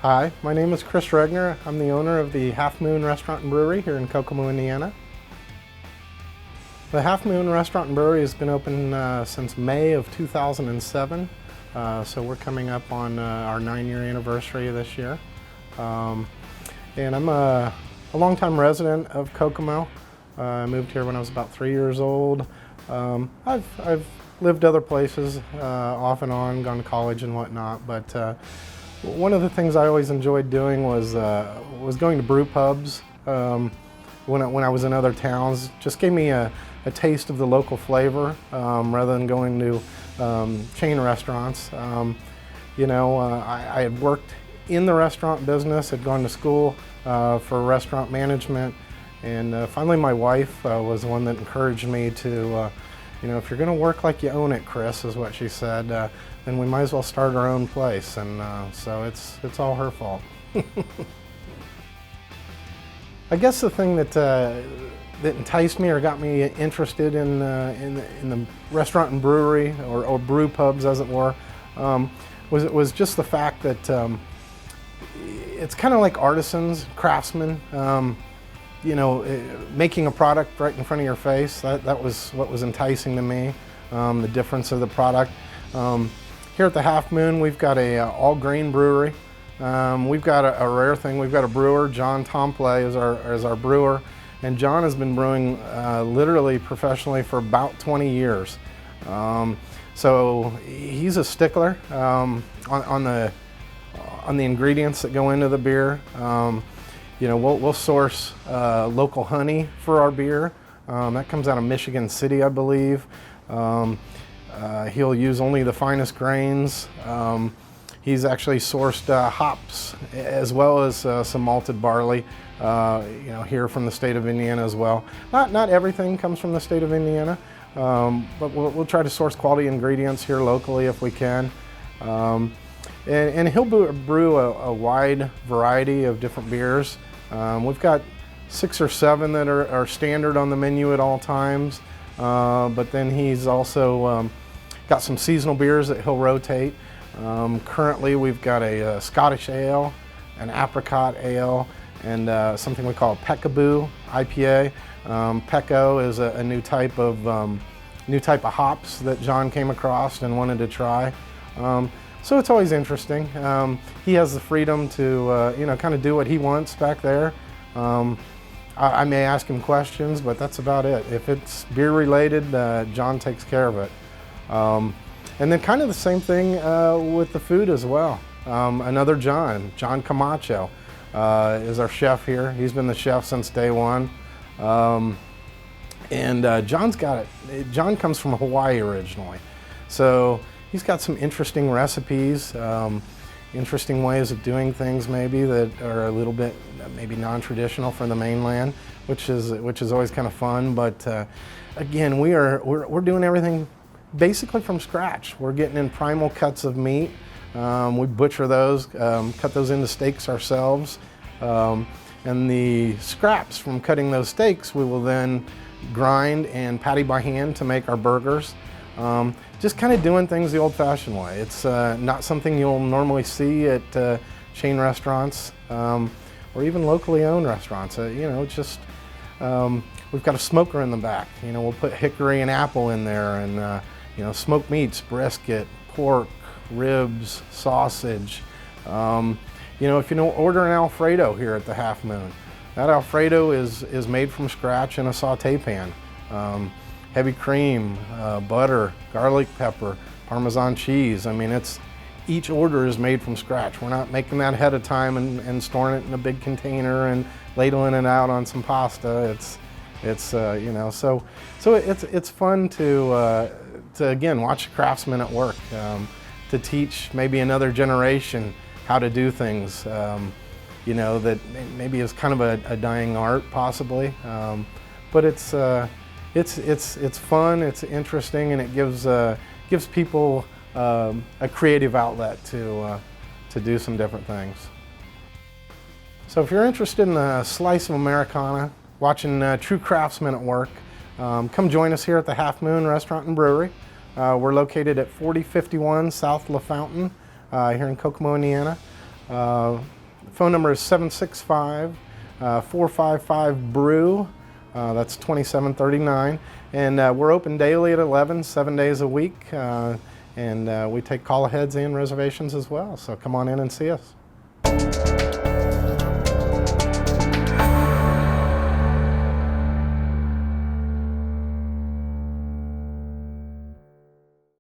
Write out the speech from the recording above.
Hi, my name is Chris Regner. I'm the owner of the Half Moon Restaurant and Brewery here in Kokomo, Indiana. The Half Moon Restaurant and Brewery has been open since May of 2007, so we're coming up on our 9-year anniversary this year. And I'm a longtime resident of Kokomo. I moved here when I was about 3 years old. I've lived other places off and on, gone to college and whatnot, but one of the things I always enjoyed doing was going to brew pubs when I was in other towns. Just gave me a taste of the local flavor rather than going to chain restaurants. I had worked in the restaurant business, had gone to school for restaurant management, and finally my wife was the one that encouraged me to, if you're going to work like you own it, Chris, is what she said, then we might as well start our own place, and so it's all her fault. I guess the thing that enticed me or got me interested in the restaurant and brewery, or brew pubs as it were, was just the fact that it's kind of like artisans, craftsmen. Making a product right in front of your face, that was what was enticing to me, the difference of the product. Here at the Half Moon, we've got a all-grain brewery. We've got a rare thing. We've got a brewer, John Tomplay is our brewer, and John has been brewing literally professionally for about 20 years. So he's a stickler on the ingredients that go into the beer. We'll source local honey for our beer. That comes out of Michigan City, I believe. He'll use only the finest grains. He's actually sourced hops as well as some malted barley, here from the state of Indiana as well. Not everything comes from the state of Indiana, but we'll try to source quality ingredients here locally if we can. And he'll brew a wide variety of different beers. We've got 6 or 7 that are standard on the menu at all times, but then he's also got some seasonal beers that he'll rotate. Currently we've got a Scottish ale, an apricot ale, and something we call a peckaboo IPA. Pecco is a new type of hops that John came across and wanted to try. So it's always interesting. He has the freedom to, kind of do what he wants back there. I may ask him questions, but that's about it. If it's beer related, John takes care of it. And then kind of the same thing with the food as well. Another John Camacho is our chef here. He's been the chef since day one. John's got it. John comes from Hawaii originally. So he's got some interesting recipes, interesting ways of doing things maybe that are a little bit maybe non-traditional for the mainland, which is always kind of fun. But again, we're doing everything basically from scratch. We're getting in primal cuts of meat. We butcher those, cut those into steaks ourselves, and the scraps from cutting those steaks we will then grind and patty by hand to make our burgers. Just kind of doing things the old-fashioned way. It's not something you'll normally see at chain restaurants or even locally owned restaurants. It's just we've got a smoker in the back. We'll put hickory and apple in there, and smoked meats, brisket, pork, ribs, sausage. If you order an Alfredo here at the Half Moon, that Alfredo is made from scratch in a saute pan. Heavy cream, butter, garlic pepper, Parmesan cheese. I mean, each order is made from scratch. We're not making that ahead of time and storing it in a big container and ladling it out on some pasta. So it's fun to again watch craftsmen at work, to teach maybe another generation how to do things. That maybe is kind of a dying art possibly, but it's fun, it's interesting, and it gives people a creative outlet to do some different things. So if you're interested in a slice of Americana, watching true craftsmen at work, come join us here at the Half Moon Restaurant and Brewery. We're located at 4051 South LaFountain here in Kokomo, Indiana. Phone number is 765-455-BREW. That's 2739. And we're open daily at 11, 7 days a week. And we take call aheads and reservations as well. So come on in and see us.